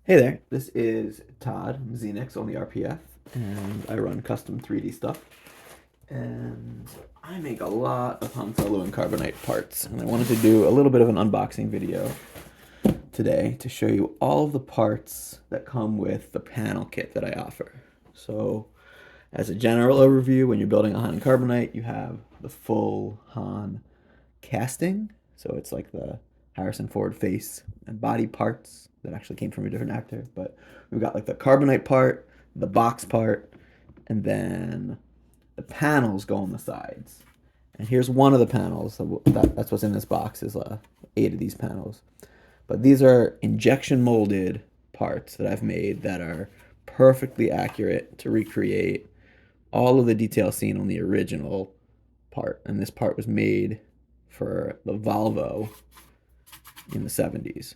Hey there, this is Todd, I'm Zenix on the RPF, and I run custom 3D stuff. And I make a lot of Han Solo and Carbonite parts, and I wanted to do a little bit of an unboxing video today to show you all of the parts that come with the panel kit that I offer. So, as a general overview, when you're building a Han Carbonite, you have the full Han casting, so it's like the Harrison Ford face and body parts that actually came from a different actor. But we've got like the carbonite part, the box part, and then the panels go on the sides. And here's one of the panels. That's what's in this box is 8 of these panels. But these are injection molded parts that I've made that are perfectly accurate to recreate all of the details seen on the original part. And this part was made for the Volvo in the 70s.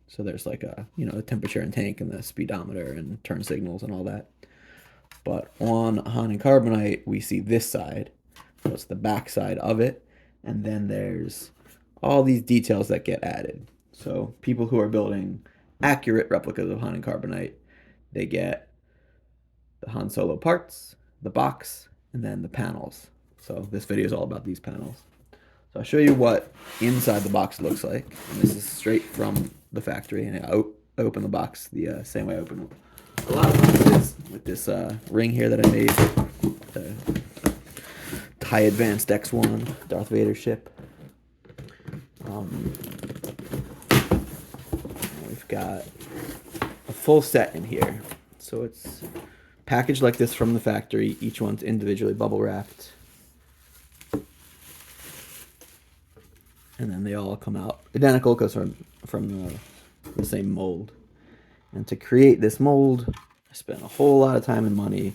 So there's like the temperature and tank and the speedometer and turn signals and all that. But on Han and Carbonite, we see this side. So it's the back side of it. And then there's all these details that get added. So people who are building accurate replicas of Han and Carbonite, they get the Han Solo parts, the box, and then the panels. So this video is all about these panels. So I'll show you what inside the box looks like. And this is straight from the factory. And I open the box the same way I open a lot of boxes with this ring here that I made. The TIE Advanced X1 Darth Vader ship. We've got a full set in here. So it's packaged like this from the factory. Each one's individually bubble wrapped. And then they all come out identical because from the same mold. And to create this mold, I spent a whole lot of time and money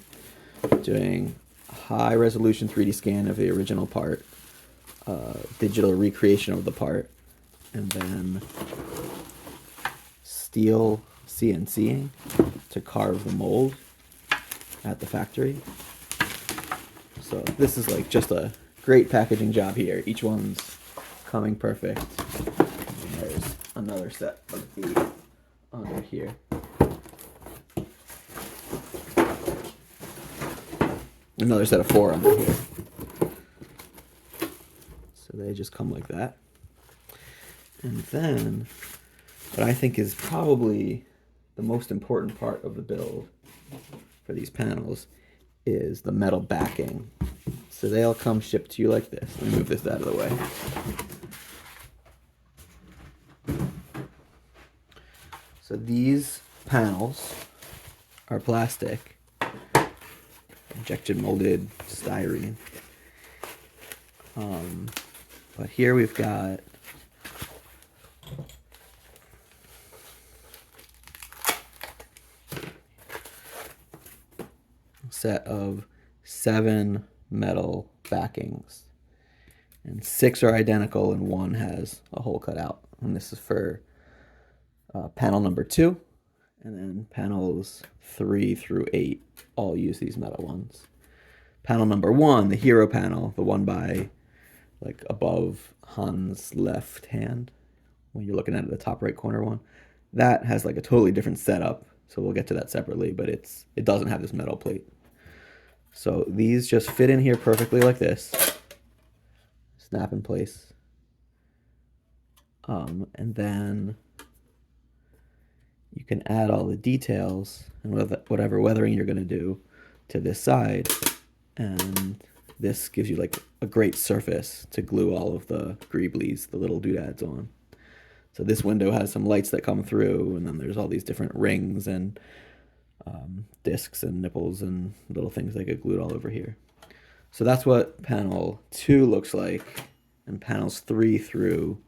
doing a high resolution 3D scan of the original part, digital recreation of the part, and then steel CNCing to carve the mold at the factory. So this is like just a great packaging job here. Each one's coming perfect. And there's another set of 8 under here. Another set of 4 under here. So they just come like that. And then what I think is probably the most important part of the build for these panels is the metal backing. So they all come shipped to you like this. Let me move this out of the way. So these panels are plastic, injection molded styrene. But here we've got a set of 7 metal backings, and 6 are identical and 1 has a hole cut out. And this is for panel number 2, and then panels 3 through 8 all use these metal ones. Panel number 1, the hero panel, the one by like above Han's left hand, when you're looking at the top right corner one, that has like a totally different setup. So we'll get to that separately, but it doesn't have this metal plate. So these just fit in here perfectly like this, snap in place. And then you can add all the details and whatever weathering you're going to do to this side, and this gives you like a great surface to glue all of the Greeblies, the little doodads, on. So this window has some lights that come through, and then there's all these different rings and discs and nipples and little things that get glued all over here. So that's what panel 2 looks like, and panels 3 through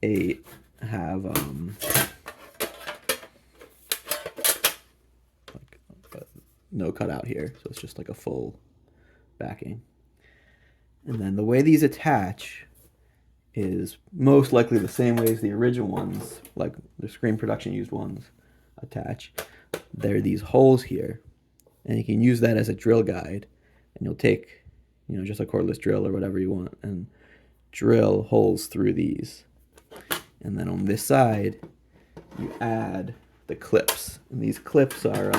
8 have no cutout here, so it's just like a full backing. And then the way these attach is most likely the same way as the original ones, like the screen production used ones attach. There are these holes here, and you can use that as a drill guide, and you'll take, just a cordless drill or whatever you want, and drill holes through these. And then on this side, you add the clips. And these clips are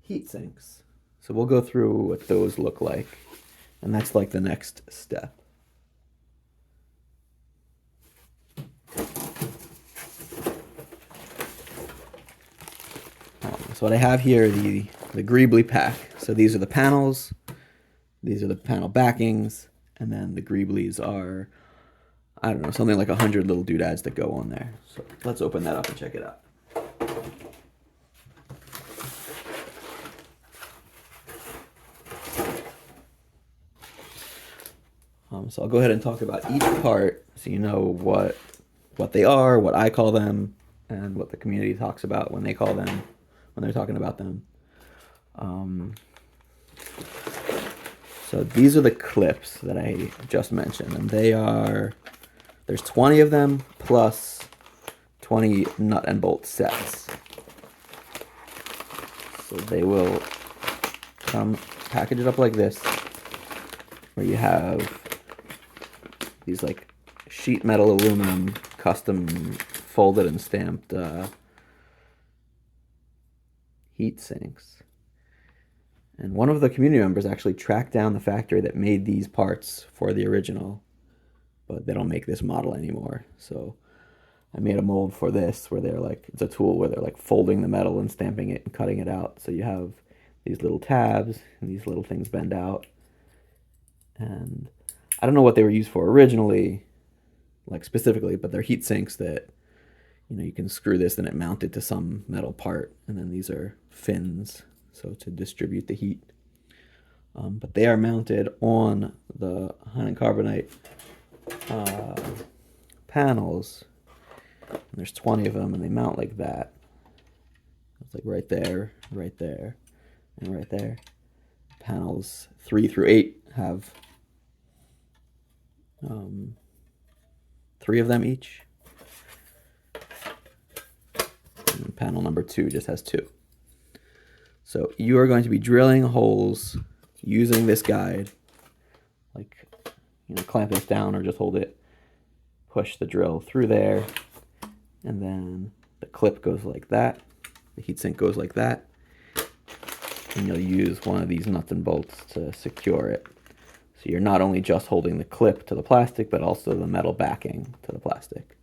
heat sinks. So we'll go through what those look like. And that's like the next step. So what I have here are the Greeblie pack. So these are the panels, these are the panel backings, and then the Greeblies are, I don't know, something like 100 little doodads that go on there. So let's open that up and check it out. So I'll go ahead and talk about each part so you know what they are, what I call them, and what the community talks about when they call them, when they're talking about them. So these are the clips that I just mentioned, and there's 20 of them plus 20 nut and bolt sets. So they will come packaged up like this, where you have these like sheet metal aluminum custom folded and stamped heat sinks. And one of the community members actually tracked down the factory that made these parts for the original, but they don't make this model anymore. So I made a mold for this where they're like, it's a tool where they're like folding the metal and stamping it and cutting it out. So you have these little tabs and these little things bend out. And I don't know what they were used for originally, like specifically, but they're heat sinks that, you know, you can screw this and it mounted to some metal part. And then these are fins, so to distribute the heat. But they are mounted on the HiC Carbonite panels. And there's 20 of them, and they mount like that. It's like right there, and right there. Panels 3 through 8 have 3 of them each. And panel number 2 just has 2. So you are going to be drilling holes using this guide, like, you know, clamp this down or just hold it, push the drill through there, and then the clip goes like that, the heatsink goes like that, and you'll use one of these nuts and bolts to secure it. So you're not only just holding the clip to the plastic, but also the metal backing to the plastic.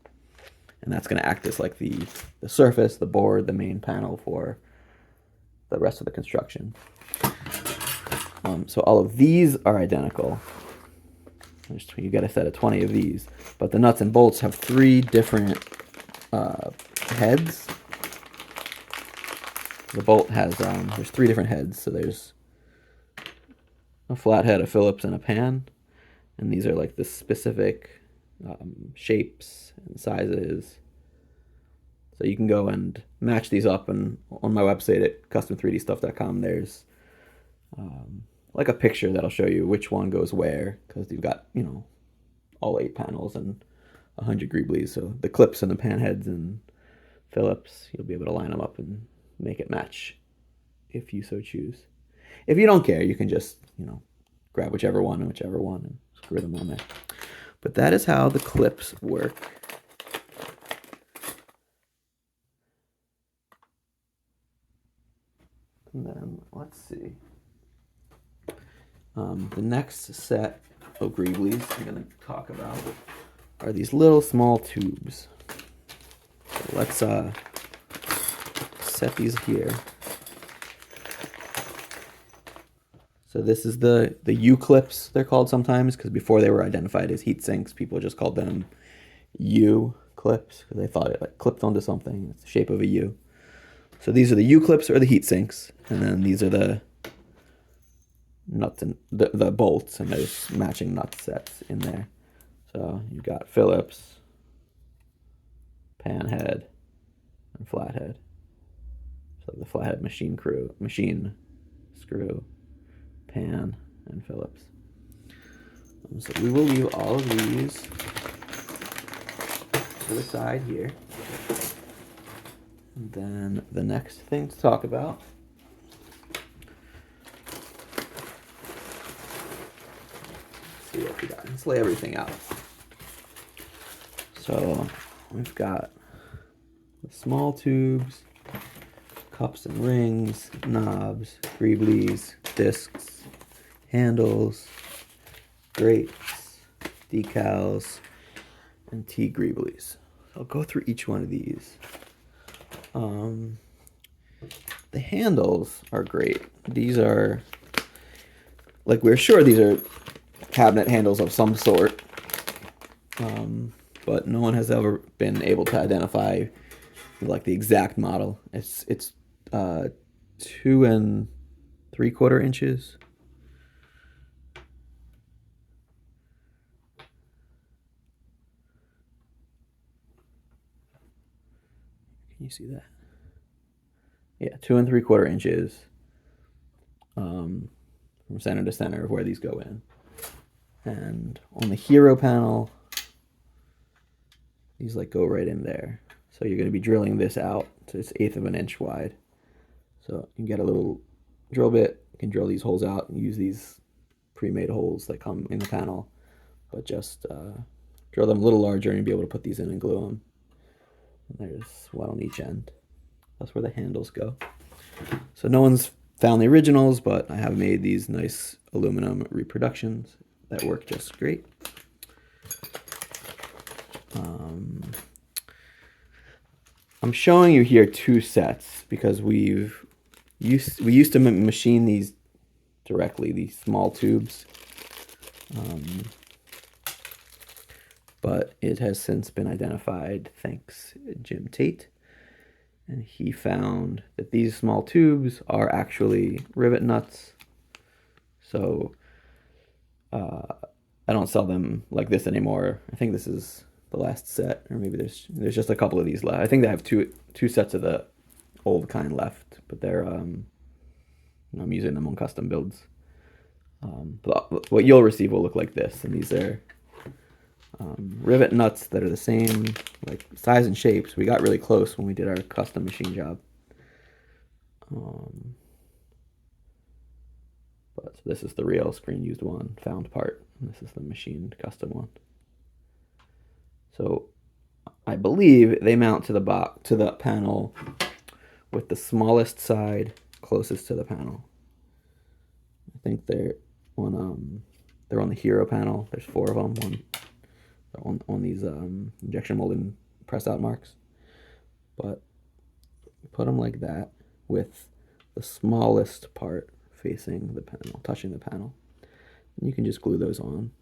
And that's going to act as like the surface, the board, the main panel for the rest of the construction. So all of these are identical. You get a set of 20 of these, but the nuts and bolts have 3 different heads. The bolt has there's 3 different heads. So there's a flathead, a Phillips, and a pan, and these are like the specific shapes and sizes. So you can go and match these up, and on my website at custom3dstuff.com there's like a picture that'll show you which one goes where, because you've got, you know, all 8 panels and 100 Greeblies. So the clips and the pan heads and Phillips, you'll be able to line them up and make it match if you so choose. If you don't care, you can just, you know, grab whichever one and screw them on there. But that is how the clips work. And then, let's see. The next set of Greeblies I'm going to talk about are these little small tubes. So let's set these here. So this is the U-clips, they're called sometimes, because before they were identified as heat sinks, people just called them U-clips, because they thought it like clipped onto something. It's the shape of a U. So these are the U-clips or the heat sinks, and then these are the nuts and the bolts, and there's matching nut sets in there. So you've got Phillips, pan head, and flathead. So the flathead machine screw, pan, and Phillips. So we will leave all of these to the side here. And then the next thing to talk about let's lay everything out. So we've got the small tubes, cups and rings, knobs, Greeblies, discs, handles, grates, decals, and T Greeblies. I'll go through each one of these. The handles are great. These are, like, we're sure these are cabinet handles of some sort, but no one has ever been able to identify like the exact model. It's 2 3/4 inches. Can you see that? Yeah, 2 3/4 inches from center to center of where these go in. And on the hero panel, these like go right in there. So you're going to be drilling this out to its 1/8 of an inch wide. So you can get a little drill bit, you can drill these holes out and use these pre-made holes that come in the panel, but just drill them a little larger and you'll be able to put these in and glue them. And there's one on each end. That's where the handles go. So no one's found the originals, but I have made these nice aluminum reproductions that work just great. I'm showing you here 2 sets because we used to machine these directly, these small tubes, but it has since been identified, thanks Jim Tate, and he found that these small tubes are actually rivet nuts. So I don't sell them like this anymore. I think this is the last set, or maybe there's just a couple of these left. I think they have two sets of the old kind left, but they're I'm using them on custom builds. But what you'll receive will look like this, and these are rivet nuts that are the same like size and shapes. We got really close when we did our custom machine job. But so this is the real screen used one, found part, and this is the machined custom one. So I believe they mount to the panel with the smallest side closest to the panel. I think they're on the hero panel. There's 4 of them on these injection molded press out marks. But put them like that with the smallest part facing the panel, touching the panel. And you can just glue those on.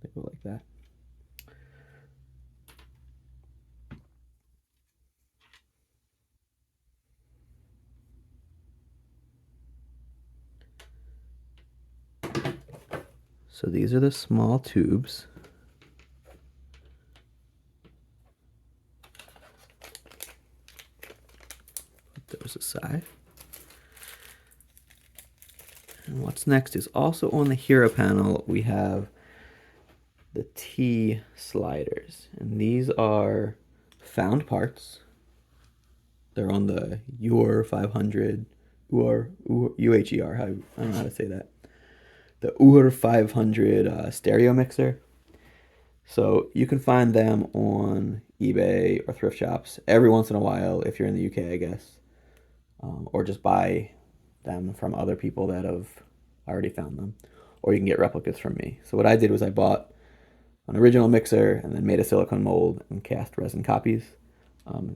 They go like that. So these are the small tubes. Put those aside. And what's next is also on the hero panel, we have the T sliders. And these are found parts. They're on the UR 500, UHER, I don't know how to say that. The UR 500 stereo mixer. So you can find them on eBay or thrift shops every once in a while if you're in the UK, I guess. Or just buy them from other people that have already found them. Or you can get replicas from me. So what I did was I bought an original mixer and then made a silicone mold and cast resin copies.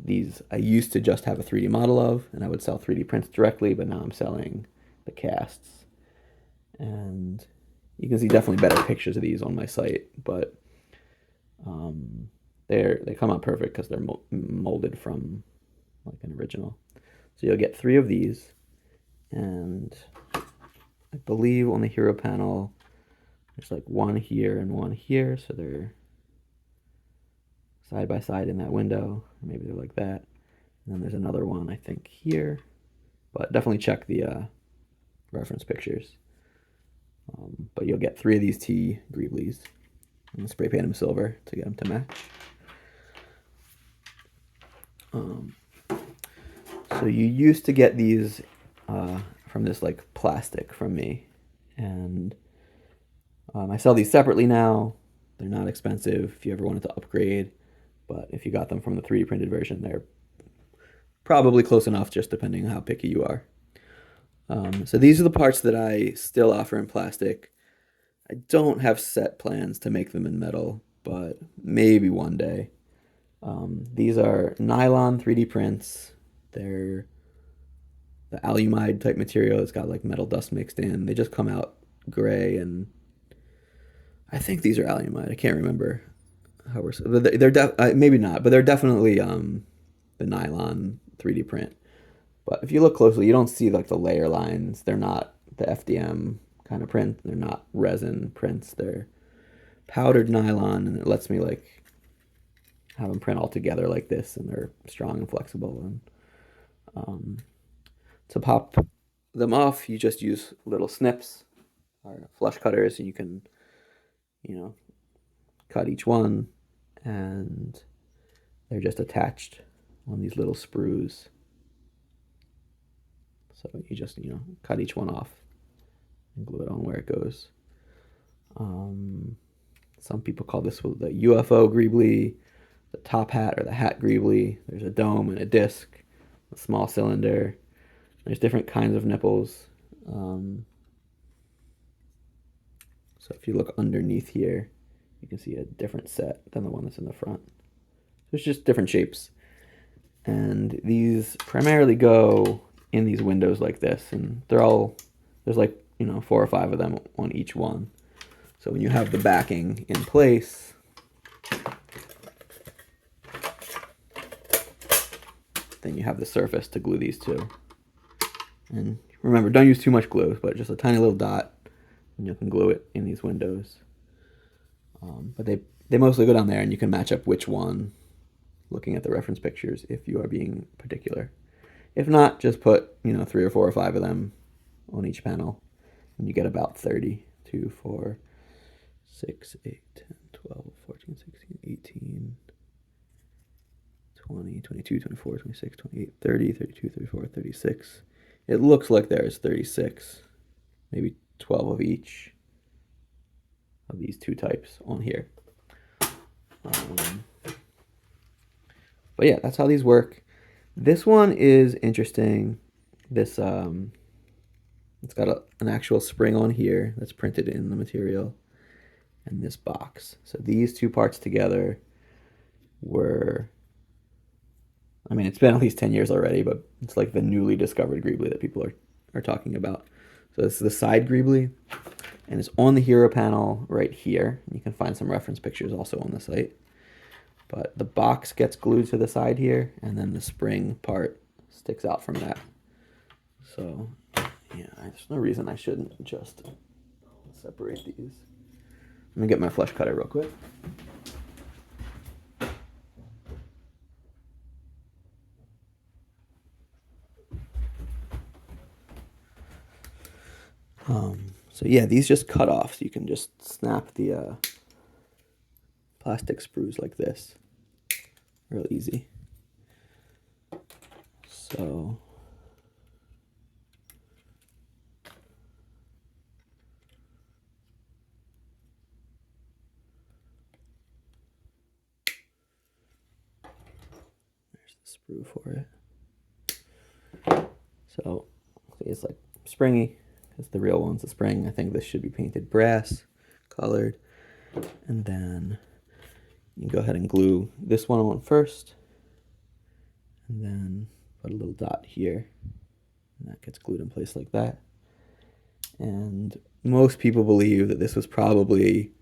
These I used to just have a 3D model of, and I would sell 3D prints directly, but now I'm selling the casts. And you can see definitely better pictures of these on my site, but they come out perfect because they're molded from like an original. So you'll get 3 of these, and I believe on the hero panel there's like 1 here and 1 here, so they're side by side in that window. Maybe they're like that. And then there's another one I think here, but definitely check the reference pictures. But you'll get 3 of these T Greeblies and spray paint them silver to get them to match. So you used to get these from this like plastic from me, and I sell these separately now. They're not expensive if you ever wanted to upgrade, but if you got them from the 3D printed version, they're probably close enough, just depending on how picky you are. So these are the parts that I still offer in plastic. I don't have set plans to make them in metal, but maybe one day. These are nylon 3D prints. They're the alumide type material. It's got like metal dust mixed in. They just come out gray, and I think these are alumide. I can't remember how we're. They're maybe not, but they're definitely the nylon 3D print. But if you look closely, you don't see like the layer lines. They're not the FDM kind of print. They're not resin prints. They're powdered nylon, and it lets me like have them print all together like this, and they're strong and flexible. And to pop them off, you just use little snips or flush cutters, and you can, cut each one, and they're just attached on these little sprues. So you just, cut each one off and glue it on where it goes. Some people call this the UFO Greeblie, the top hat or the hat Greeblie. There's a dome and a disc, a small cylinder. There's different kinds of nipples. So if you look underneath here, you can see a different set than the one that's in the front. There's just different shapes. And these primarily go in these windows like this, and there's like 4 or 5 of them on each one. So when you have the backing in place, then you have the surface to glue these to. And remember, don't use too much glue, but just a tiny little dot, and you can glue it in these windows. But they mostly go down there, and you can match up which one looking at the reference pictures if you are being particular. If not, just put 3 or 4 or 5 of them on each panel, and you get about 30. 2, 4, 6, 8, 10, 12, 14, 16, 18, 20, 22, 24, 26, 28, 30, 32, 34, 36. It looks like there's 36, maybe 12 of each of these 2 types on here. But yeah, that's how these work. This one is interesting. This it's got an actual spring on here that's printed in the material, and this box. So these 2 parts together it's been at least 10 years already, but it's like the newly discovered Greeblie that people are talking about. So this is the side Greeblie, and it's on the hero panel right here. You can find some reference pictures also on the site. But the box gets glued to the side here, and then the spring part sticks out from that. So, yeah, there's no reason I shouldn't just separate these. Let me get my flush cutter real quick. So yeah, these just cut off. So you can just snap the plastic sprues like this. Real easy. So there's the sprue for it. So it's like springy, because the real one's a spring. I think this should be painted brass colored. And then you go ahead and glue this one on first, and then put a little dot here, and that gets glued in place like that. And most people believe that this was probably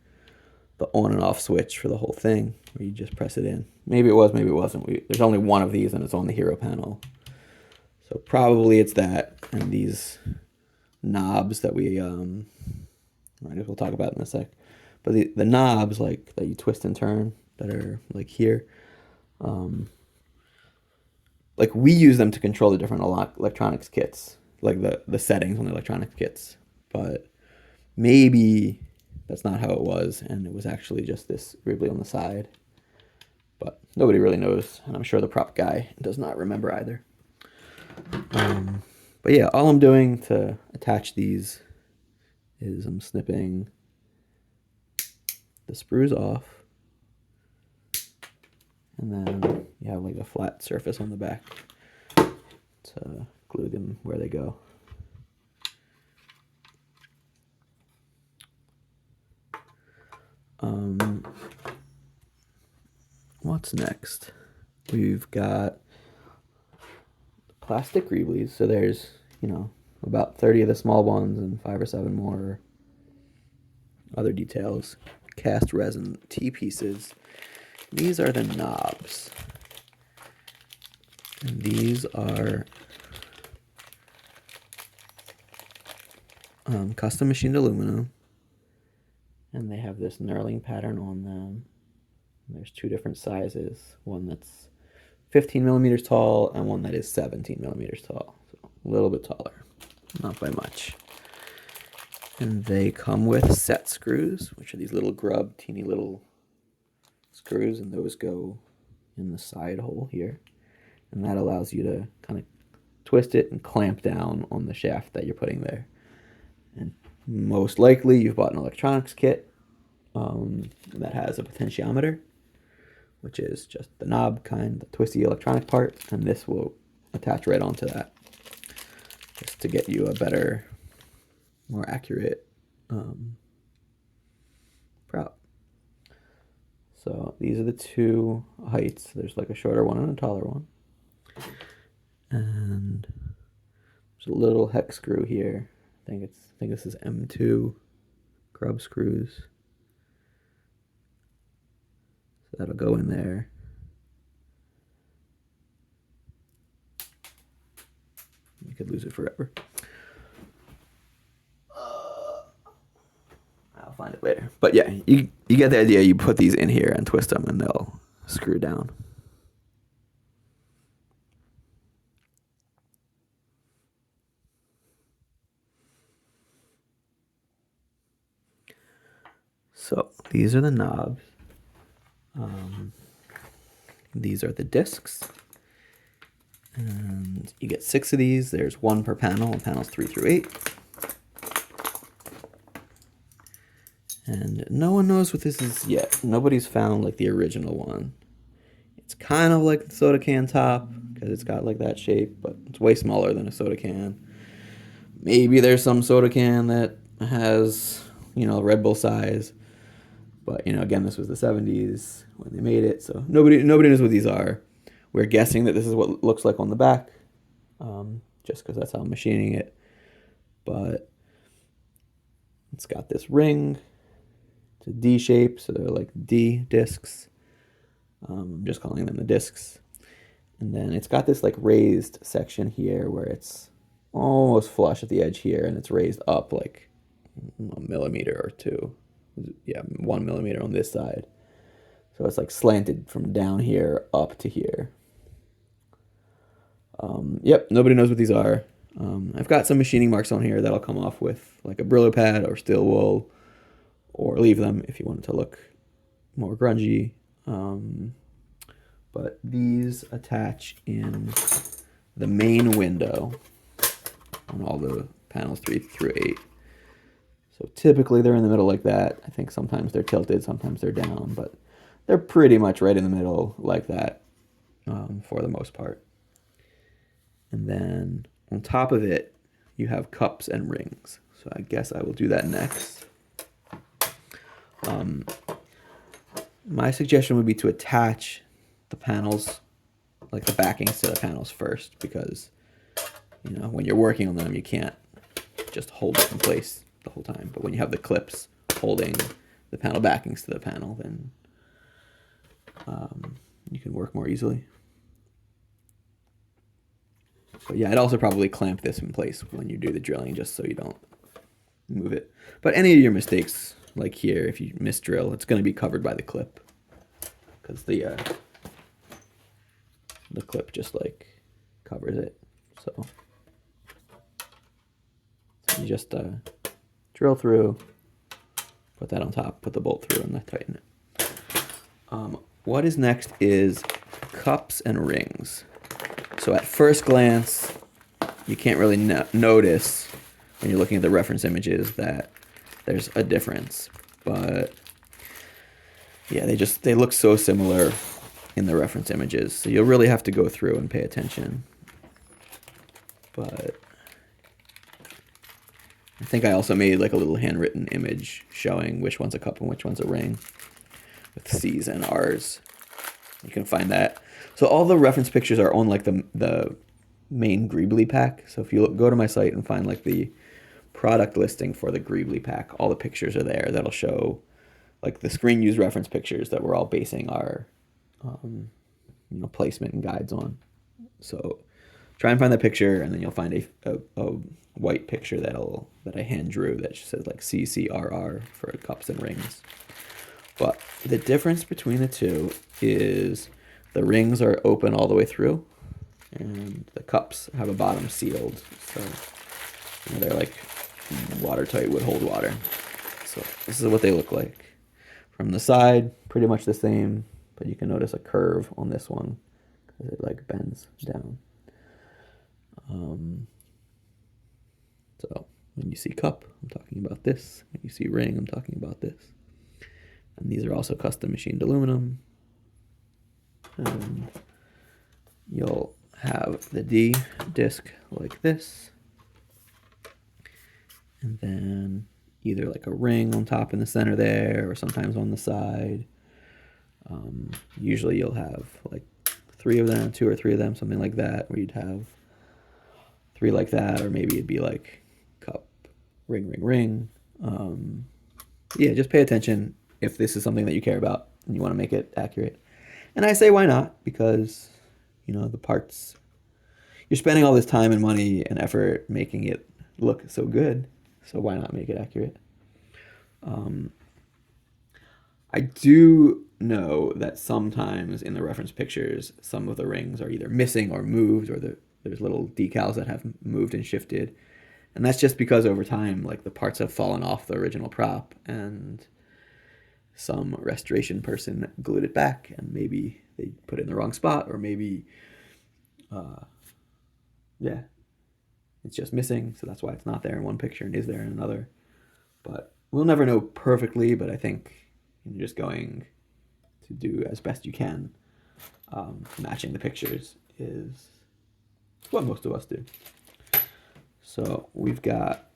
the on and off switch for the whole thing, where you just press it in. Maybe it was, maybe it wasn't. There's only one of these, and it's on the hero panel. So probably it's that, and these knobs that I guess we'll talk about in a sec. But the knobs like that you twist and turn that are like here, like we use them to control the different electronics kits, like the settings on the electronics kits. But maybe that's not how it was, and it was actually just this Greeblie on the side. But nobody really knows, and I'm sure the prop guy does not remember either. But yeah, all I'm doing to attach these is I'm snipping the sprues off. And then you have like a flat surface on the back to glue them where they go. What's next? We've got plastic Greeblies. So there's, you know, about 30 of the small ones and 5 or 7 more other details. Cast resin T-pieces. These are the knobs. And these are custom machined aluminum. And they have this knurling pattern on them. There's 2 different sizes. One that's 15 millimeters tall and one that is 17 millimeters tall. So a little bit taller, not by much. And they come with set screws, which are these little grub, teeny little screws, and those go in the side hole here. And that allows you to kind of twist it and clamp down on the shaft that you're putting there. And most likely you've bought an electronics kit that has a potentiometer, which is just the knob kind, the twisty electronic part, and this will attach right onto that just to get you a better, more accurate prop. So these are the 2 heights. There's like a shorter one and a taller one. And there's a little hex screw here. I think this is M2 grub screws. So that'll go in there. You could lose it forever. I'll find it later. But yeah, you get the idea. You put these in here and twist them and they'll screw down. So these are the knobs. These are the discs. And you get 6 of these. There's 1 per panel, and panels 3 through 8. And no one knows what this is yet. Nobody's found like the original one. It's kind of like the soda can top because it's got like that shape, but it's way smaller than a soda can. Maybe there's some soda can that has, you know, Red Bull size. But, you know, again, this was the 70s when they made it, so nobody knows what these are. We're guessing that this is what it looks like on the back, just because that's how I'm machining it. But it's got this ring. It's a D shape, so they're like D discs. I'm just calling them the discs. And then it's got this like raised section here where it's almost flush at the edge here, and it's raised up like a millimeter or 2. Yeah, 1 millimeter on this side. So it's like slanted from down here up to here. Yep, nobody knows what these are. I've got some machining marks on here that'll come off with like a Brillo pad or steel wool, or leave them if you want it to look more grungy. But these attach in the main window on all the panels 3 through 8. So typically they're in the middle like that. I think sometimes they're tilted, sometimes they're down, but they're pretty much right in the middle like that for the most part. And then on top of it, you have cups and rings. So I guess I will do that next. My suggestion would be to attach the panels, like the backings to the panels first, because, you know, when you're working on them, you can't just hold it in place the whole time. But when you have the clips holding the panel backings to the panel, then you can work more easily. But yeah, I'd also probably clamp this in place when you do the drilling, just so you don't move it. But any of your mistakes, like here, if you misdrill, it's going to be covered by the clip, because the clip just like covers it. So you just drill through, put that on top, put the bolt through, and then tighten it. What is next is cups and rings. So at first glance, you can't really notice when you're looking at the reference images that there's a difference. But yeah, they look so similar in the reference images, so you'll really have to go through and pay attention. But I think I also made like a little handwritten image showing which one's a cup and which one's a ring with C's and R's. You can find that. So all the reference pictures are on like the main Greeblie pack. So if you go to my site and find like the product listing for the Greeblie pack, all the pictures are there. That'll show like the screen use reference pictures that we're all basing our placement and guides on. So try and find that picture, and then you'll find a white picture that I hand drew that just says like CCRR for cups and rings. But the difference between the two is the rings are open all the way through, and the cups have a bottom sealed. So they're like watertight, would hold water. So this is what they look like. From the side, pretty much the same, but you can notice a curve on this one because it like bends down. So when you see cup, I'm talking about this. When you see ring, I'm talking about this. And these are also custom machined aluminum. And you'll have the D disc like this. And then either like a ring on top in the center there, or sometimes on the side. Usually you'll have like 3 of them, 2 or 3 of them, something like that, where you'd have 3 like that, or maybe it'd be like cup, ring, ring, ring. Yeah, just pay attention if this is something that you care about and you want to make it accurate. And I say why not, because the parts, you're spending all this time and money and effort making it look so good, so why not make it accurate? I do know that sometimes in the reference pictures, some of the rings are either missing or moved, or there's little decals that have moved and shifted. And that's just because over time, like the parts have fallen off the original prop and some restoration person glued it back, and maybe they put it in the wrong spot, or maybe, yeah, it's just missing. So that's why it's not there in one picture and is there in another. But we'll never know perfectly, but I think you're just going to do as best you can. Matching the pictures is what most of us do. So we've got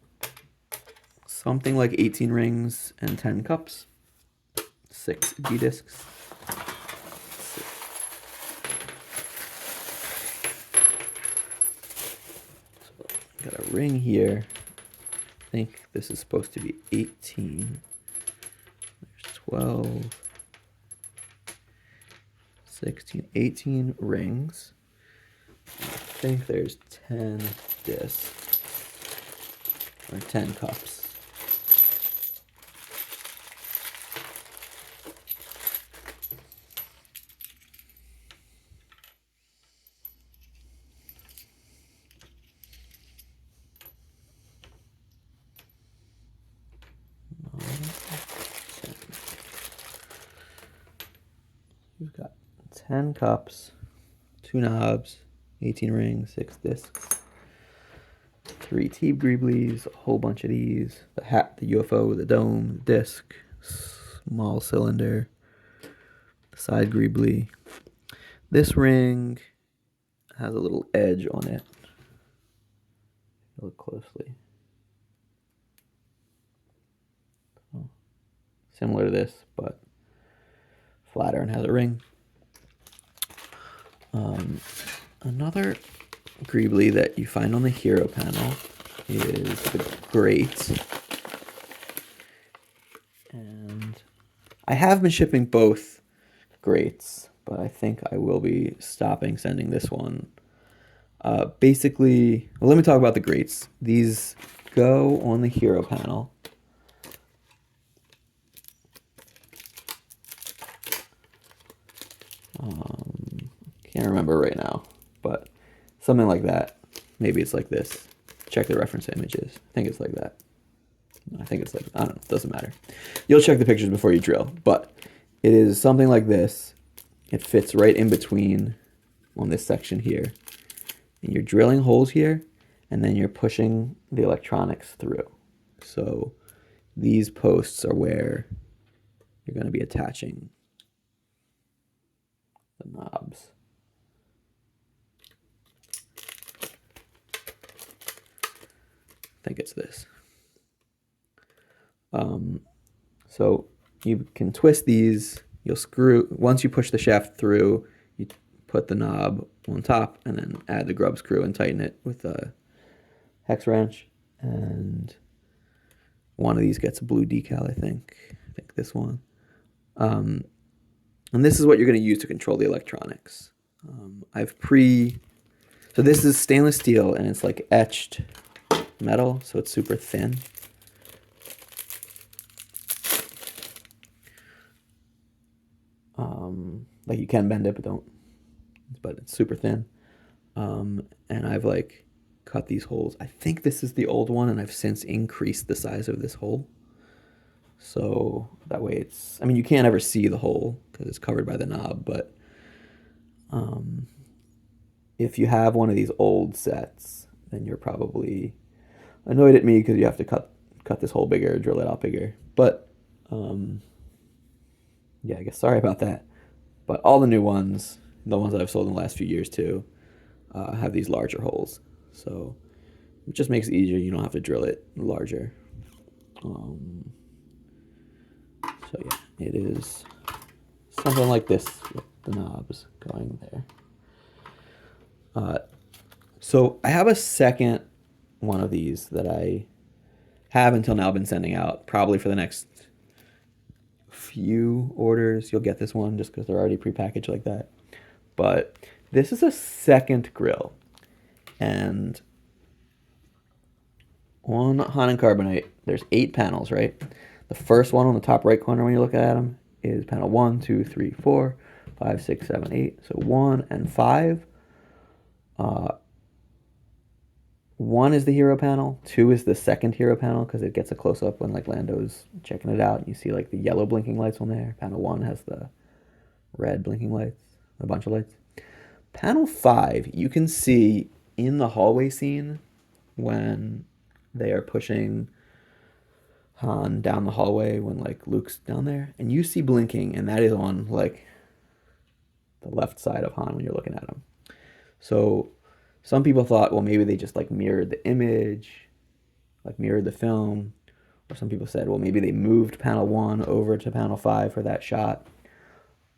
something like 18 rings and 10 cups, 6 D discs. So got a ring here. I think this is supposed to be 18. There's 12, 16, 18 rings. I think there's 10 discs, or 10 cups. We've got 10 cups, 2 knobs, 18 rings, 6 discs, 3 T Greeblies, a whole bunch of these, the hat, the UFO, the dome, the disc, small cylinder, the side Greeblie. This ring has a little edge on it. Look closely. Oh, similar to this, but flatter and has a ring. Another Greeblie that you find on the hero panel is the Grates. And I have been shipping both Grates, but I think I will be stopping sending this one. Basically, well, let me talk about the Grates. These go on the hero panel. Can't remember right now, but something like that. Maybe it's like this. Check the reference images. I think it's like that. I think it's like, I don't know, doesn't matter. You'll check the pictures before you drill, but it is something like this. It fits right in between on this section here. And you're drilling holes here, and then you're pushing the electronics through. So these posts are where you're going to be attaching the knobs. I think it's this. So you can twist these. You'll screw, once you push the shaft through, you put the knob on top and then add the grub screw and tighten it with a hex wrench. And one of these gets a blue decal, I think this one. And this is what you're going to use to control the electronics. So this is stainless steel and it's like etched metal, so it's super thin. Like you can bend it, but it's super thin. And I've like cut these holes. I think this is the old one, and I've since increased the size of this hole. So that way I mean, you can't ever see the hole because it's covered by the knob, but if you have one of these old sets, then you're probably annoyed at me because you have to cut this hole bigger, drill it out bigger. But yeah, I guess sorry about that. But all the new ones, the ones that I've sold in the last few years too, have these larger holes. So it just makes it easier. You don't have to drill it larger. So yeah, it is something like this with the knobs going there. So I have a second one of these that I have until now been sending out, probably for the next few orders. You'll get this one just because they're already prepackaged like that. But this is a second grill, and on HiC Carbonite, there's 8 panels, right? The first one on the top right corner when you look at them is panel 1, 2, 3, 4, 5, 6, 7, 8. So 1 and 5. 1 is the hero panel. 2 is the second hero panel because it gets a close up when like Lando's checking it out. And you see like the yellow blinking lights on there. Panel 1 has the red blinking lights, a bunch of lights. Panel 5, you can see in the hallway scene when they are pushing Han down the hallway when like Luke's down there, and you see blinking, and that is on like the left side of Han when you're looking at him. So some people thought, well, maybe they just like mirrored the image, like mirrored the film, or some people said, well, maybe they moved panel 1 over to panel 5 for that shot.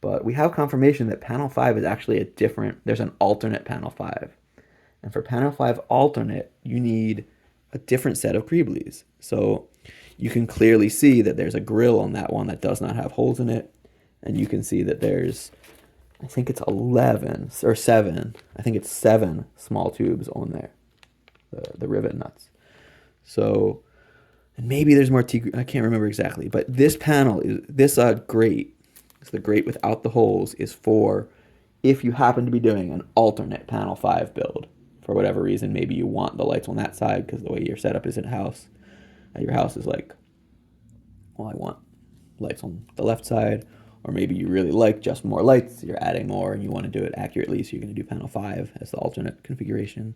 But we have confirmation that panel 5 is actually there's an alternate panel 5. And for panel 5 alternate, you need a different set of Greeblies. So you can clearly see that there's a grill on that one that does not have holes in it. And you can see that there's, I think it's 11 or 7. I think it's 7 small tubes on there, the rivet nuts. So, and maybe there's more I can't remember exactly. But this panel, this grate, it's the grate without the holes, is for if you happen to be doing an alternate panel 5 build. For whatever reason, maybe you want the lights on that side because the way your setup is at your house is like, well, I want lights on the left side. Or maybe you really like just more lights, you're adding more and you want to do it accurately, so you're going to do panel 5 as the alternate configuration.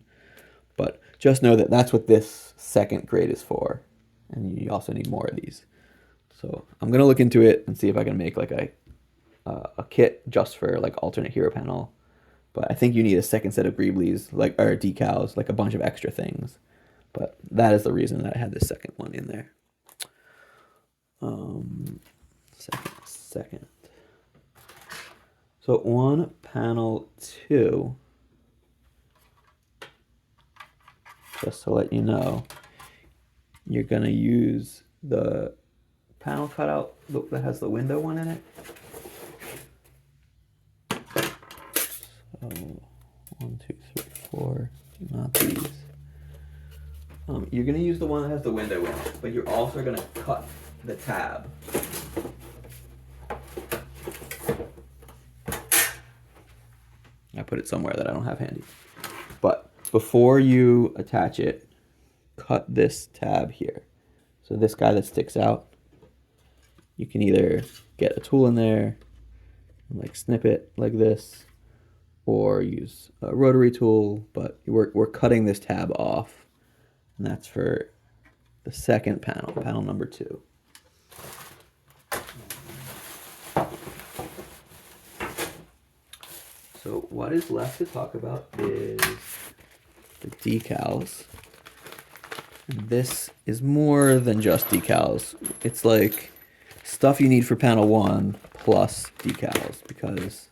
But just know that that's what this second grate is for. And you also need more of these. So I'm going to look into it and see if I can make like a kit just for like alternate hero panel. But I think you need a second set of Greeblies, or decals, like a bunch of extra things. But that is the reason that I had this second one in there. Second. So on panel 2, just to let you know, you're going to use the panel cutout that has the window one in it. So 1, 2, 3, 4, not these. You're going to use the one that has the window in it, but you're also going to cut the tab. I put it somewhere that I don't have handy. But before you attach it, cut this tab here. So this guy that sticks out, you can either get a tool in there and like snip it like this, or use a rotary tool, but we're cutting this tab off, and that's for the second panel, panel number 2. So what is left to talk about is the decals. And this is more than just decals. It's like stuff you need for panel 1 plus decals, because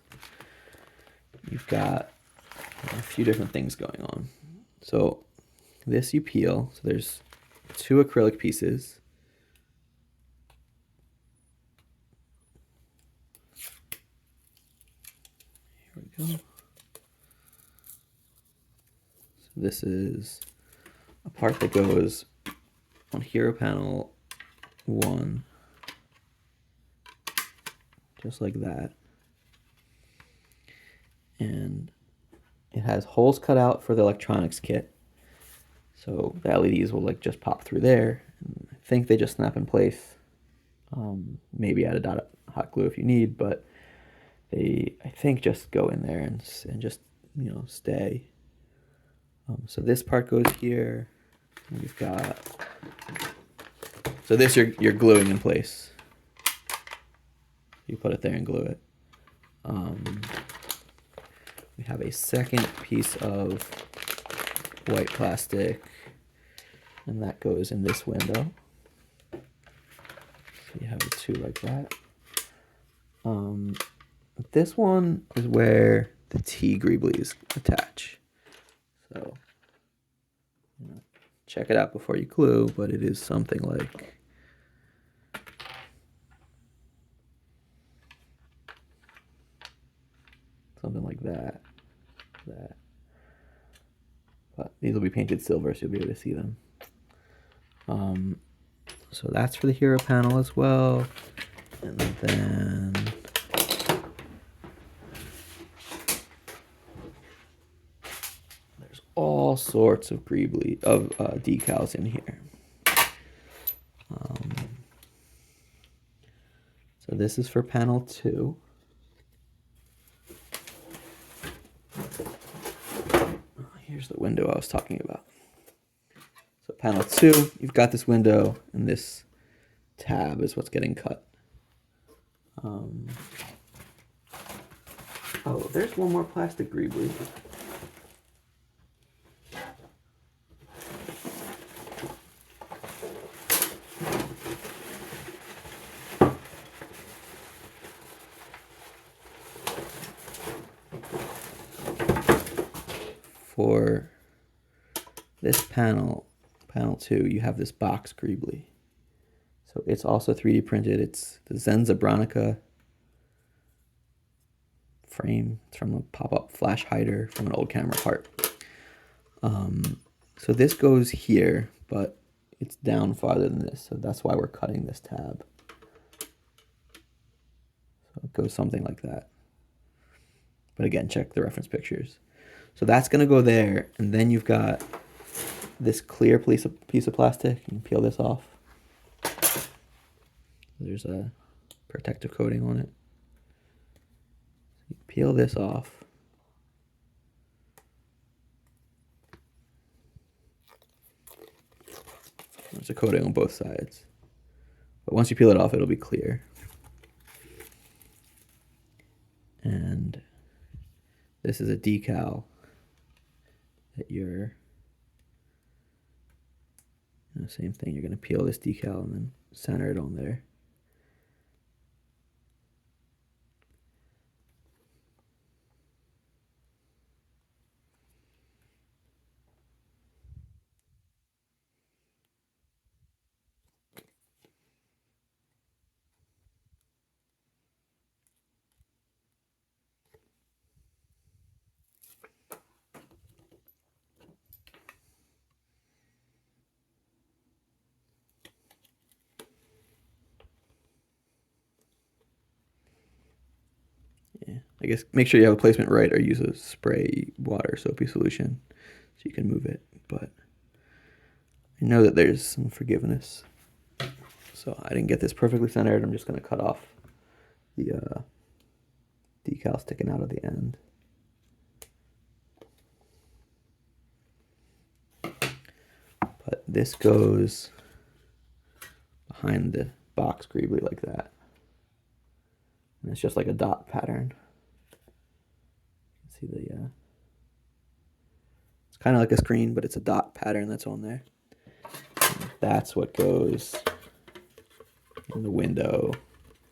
you've got a few different things going on. So this you peel. So there's 2 acrylic pieces. Here we go. So this is a part that goes on hero panel 1, just like that. And it has holes cut out for the electronics kit. So the LEDs will like just pop through there. And I think they just snap in place. Maybe add a dot of hot glue if you need, but they, I think, just go in there and just, you know, stay. So this part goes here. And we've got, so this you're gluing in place. You put it there and glue it. We have a second piece of white plastic, and that goes in this window. So you have the 2 like that. This one is where the T Greeblies attach. So, you know, check it out before you glue, but it is something like that. But these will be painted silver, so you'll be able to see them. So that's for the hero panel as well. And then there's all sorts of Greeblie decals in here. So this is for panel 2. Here's the window I was talking about. So panel 2, you've got this window, and this tab is what's getting cut. Oh, there's one more plastic Greeblie. For this panel 2, you have this box Greeblie. So it's also 3D printed. It's the Zenix frame. It's from a pop-up flash hider from an old camera part. So this goes here, but it's down farther than this. So that's why we're cutting this tab. So it goes something like that. But again, check the reference pictures. So that's going to go there, and then you've got this clear piece of plastic. You can peel this off. There's a protective coating on it. You peel this off. There's a coating on both sides. But once you peel it off, it'll be clear. And this is a decal that you're, same thing, you're going to peel this decal and then center it on there. I guess make sure you have a placement right, or use a spray water soapy solution so you can move it. But I know that there's some forgiveness. So I didn't get this perfectly centered. I'm just going to cut off the decal sticking out of the end. But this goes behind the box Greeblie like that. And it's just like a dot pattern. see the, it's kind of like a screen, but it's a dot pattern that's on there. And that's what goes in the window,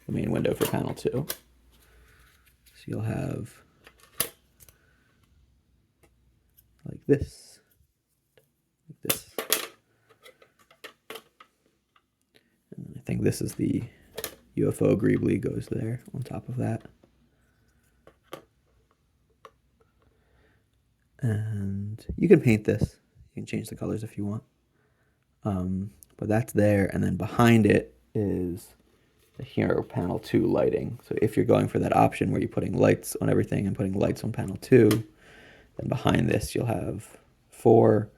the main window for panel 2. So you'll have like this, and I think this is the UFO Greeblie goes there on top of that. And you can paint this. You can change the colors if you want. But that's there, and then behind it is the hero panel 2 lighting. So if you're going for that option where you're putting lights on everything and putting lights on panel 2, then behind this you'll have 4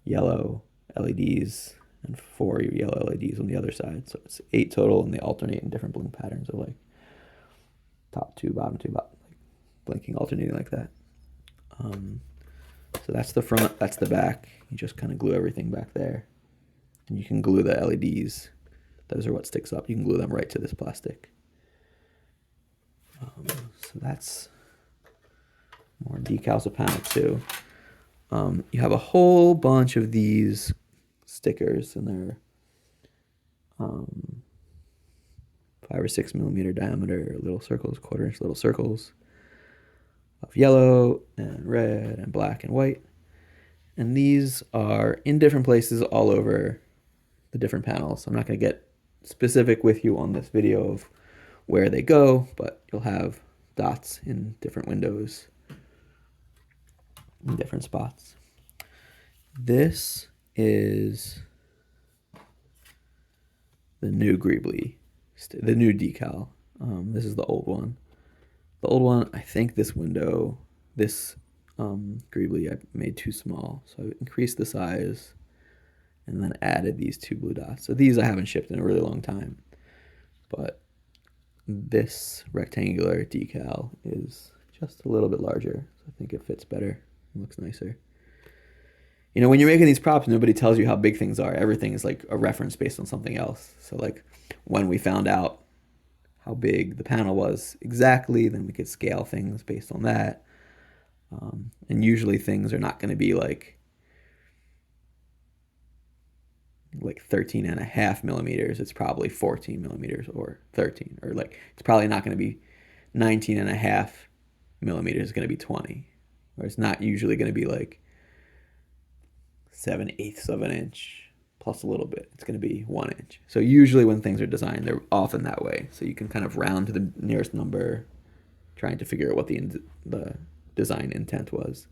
yellow LEDs and 4 yellow LEDs on the other side. So it's 8 total, and they alternate in different blink patterns of like top 2, bottom 2, like blinking, alternating like that. So that's the front, that's the back. You just kind of glue everything back there. And you can glue the LEDs. Those are what sticks up. You can glue them right to this plastic. So that's more decals of panel 2. You have a whole bunch of these stickers, and they're 5 or 6 millimeter diameter little circles, 1/4 inch little circles of yellow and red and black and white. And these are in different places all over the different panels. I'm not going to get specific with you on this video of where they go, but you'll have dots in different windows in different spots. This is the new Greeblie, the new decal. This is the old one. The old one, I think this window, this Greeblie I made too small. So I increased the size and then added these 2 blue dots. So these I haven't shipped in a really long time. But this rectangular decal is just a little bit larger. So I think it fits better. It looks nicer. You know, when you're making these props, nobody tells you how big things are. Everything is like a reference based on something else. So like when we found out how big the panel was exactly, then we could scale things based on that. And usually things are not going to be like 13.5 millimeters. It's probably 14 millimeters or 13, or like it's probably not going to be 19.5 millimeters. It's going to be 20, or it's not usually going to be like 7/8 of an inch plus a little bit. It's going to be 1 inch. So usually when things are designed, they're often that way. So you can kind of round to the nearest number, trying to figure out what the design intent was.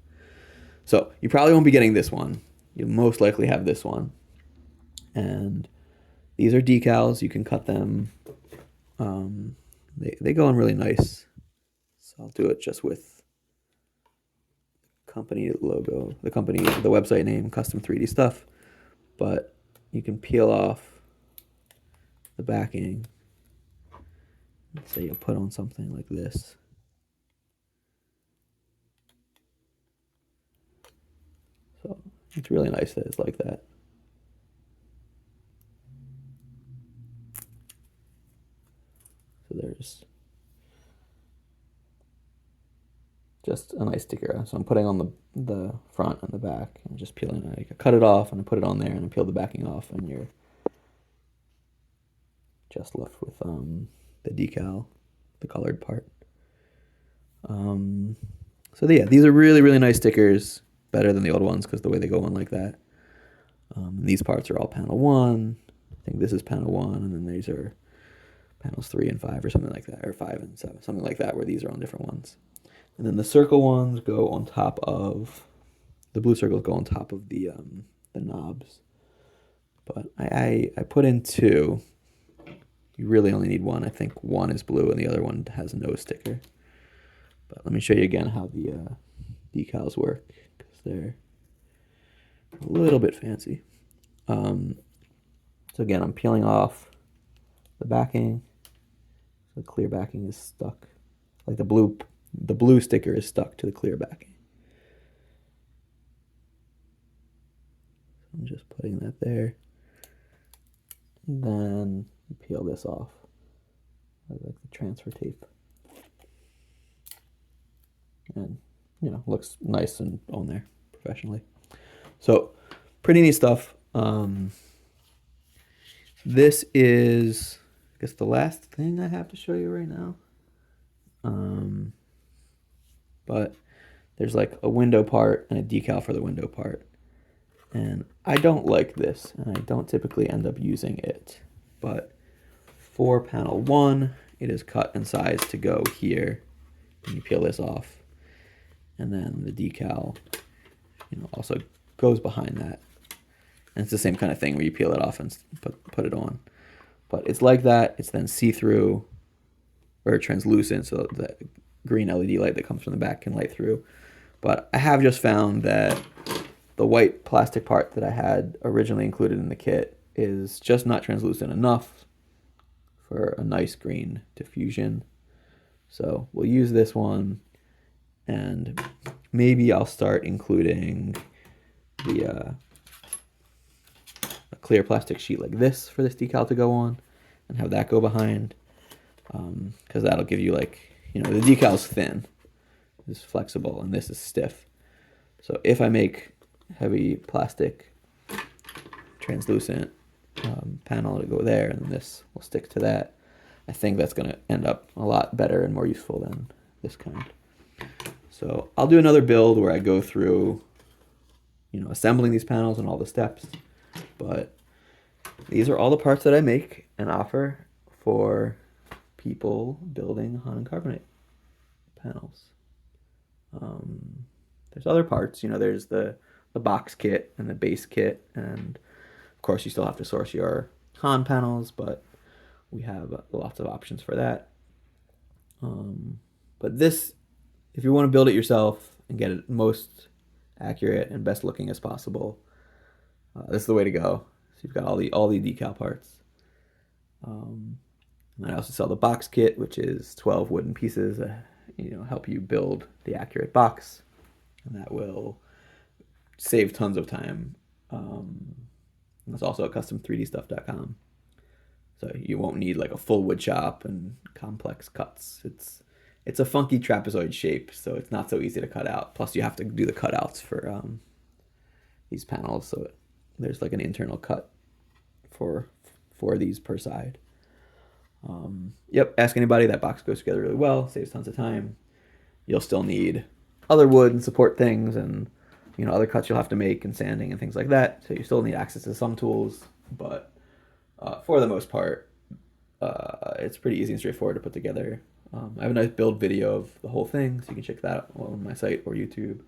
So you probably won't be getting this one. You'll most likely have this one. And these are decals. You can cut them. They go on really nice. So I'll do it just with company logo, the website name, Custom 3D Stuff. But you can peel off the backing. Let's say you'll put on something like this. So it's really nice that it's like that. So there's just a nice sticker. So I'm putting on the front and the back and just peeling it. I cut it off and I put it on there and I peel the backing off, and you're just left with the decal, the colored part. So yeah, these are really, really nice stickers. Better than the old ones because the way they go on like that. These parts are all panel 1. I think this is panel 1, and then these are panels 3 and 5 or something like that, or 5 and 7, something like that, where these are on different ones. And then the circle ones go on top of, the blue circles go on top of the knobs. But I put in 2. You really only need 1. I think 1 is blue and the other one has no sticker. But let me show you again how the decals work, because they're a little bit fancy. So again, I'm peeling off the backing. The clear backing is stuck. Like the blue sticker is stuck to the clear backing. I'm just putting that there. And then you peel this off. I like the transfer tape. And you know, looks nice and on there professionally. So pretty neat stuff. This is, I guess, the last thing I have to show you right now. But there's like a window part and a decal for the window part. And I don't like this, and I don't typically end up using it. But for panel 1, it is cut and sized to go here. And you peel this off. And then the decal, you know, also goes behind that. And it's the same kind of thing where you peel it off and put it on. But it's like that. It's then see-through or translucent, so the green LED light that comes from the back can light through. But I have just found that the white plastic part that I had originally included in the kit is just not translucent enough for a nice green diffusion. So we'll use this one, and maybe I'll start including a clear plastic sheet like this for this decal to go on and have that go behind, because that'll give you, like, you know, the decal's thin, this is flexible, and this is stiff. So if I make heavy plastic translucent panel to go there, and this will stick to that, I think that's going to end up a lot better and more useful than this kind. So I'll do another build where I go through, you know, assembling these panels and all the steps. But these are all the parts that I make and offer for people building HiC carbonite panels. There's other parts, you know, there's the box kit and the base kit, and of course you still have to source your HiC panels, but we have lots of options for that. But this, if you want to build it yourself and get it most accurate and best looking as possible, this is the way to go. So you've got all the decal parts. And I also sell the box kit, which is 12 wooden pieces that, you know, help you build the accurate box, and that will save tons of time. There's also at custom3dstuff.com. So you won't need like a full wood shop and complex cuts. It's a funky trapezoid shape, so it's not so easy to cut out. Plus you have to do the cutouts for these panels, so there's like an internal cut for these per side. Yep, ask anybody. That box goes together really well, saves tons of time. You'll still need other wood and support things, and, you know, other cuts you'll have to make and sanding and things like that. So you still need access to some tools, but for the most part, it's pretty easy and straightforward to put together. I have a nice build video of the whole thing, so you can check that out on my site or YouTube.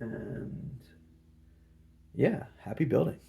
And yeah, happy building.